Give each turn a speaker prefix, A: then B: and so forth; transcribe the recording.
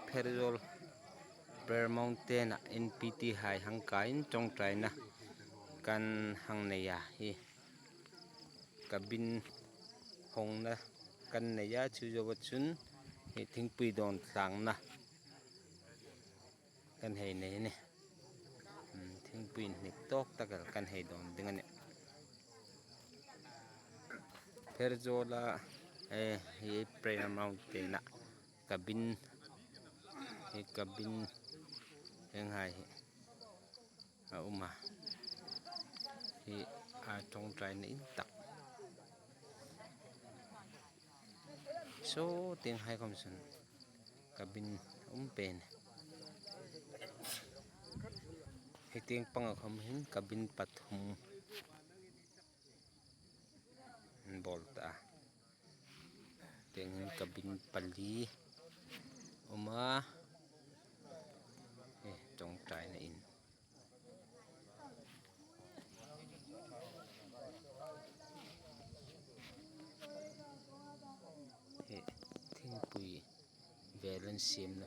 A: Perzol Bear Mountain in PT Hai Hangkain trong trai na kan hang neya hi kabin hong na kan neya chu jawachun hi thingpui don tlang na kan hei nei ne thingpui nik tok takal kan hei don dingane Perzola hi Bear Mountain na kabin heng hai uma hi trong trai na in tak so tiếng hai kom sun kabin pen hi tiếng pang khom hin kabin pathum bolta tiếng kabin pali uma trong trai na in thingpui velan sim na